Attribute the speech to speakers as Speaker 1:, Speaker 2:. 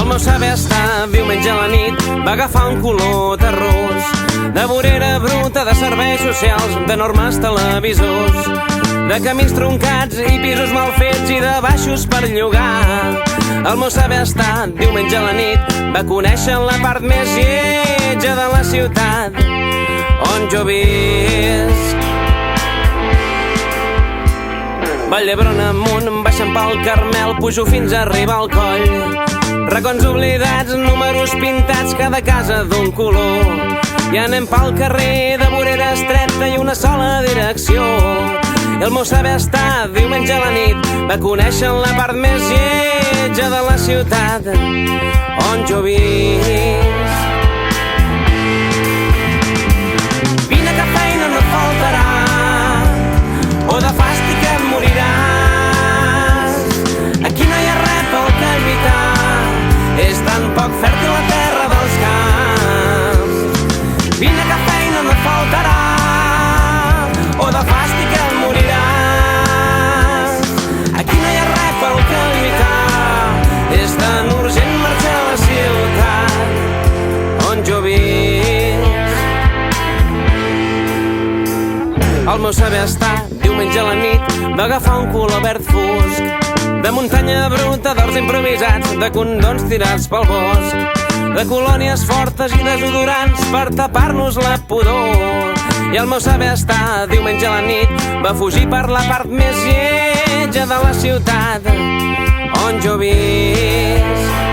Speaker 1: El meu saber estar diumenge a la nit va agafar un color terrós, de vorera bruta, de serveis socials, de normes televisors, de camins troncats i pisos mal fets i de baixos per llogar. El meu saber estar diumenge a la nit va conèixer la part més lletja de la ciutat on jo visc. Vall d'Hebron amunt, baixant pel Carmel, pujo fins a arribar al coll. Racons oblidats, números pintats, cada casa d'un color. I anem pel carrer de vorera estreta i una sola direcció. I el meu saber estar diumenge a la nit va conèixer la part més lletja de la ciutat on jo visc. Vine que feina no et faltarà, o de fàstic et moriràs. Aquí no hi ha res pel que lluitar, és tan poc fèrtil la terra dels camps. Vine que feina no et faltarà, o de fàstic et moriràs. Aquí no hi ha res pel que lluitar, és tan urgent marxar a la ciutat on jo visc. El meu saber estar diumenge a la nit va agafar un color verd fosc, de muntanya bruta, d'horts improvisats, de condons tirats pel bosc, de colònies fortes i desodorants per tapar-nos la pudor. I el meu saber estar diumenge a la nit va fugir per la part més lletja de la ciutat on jo visc.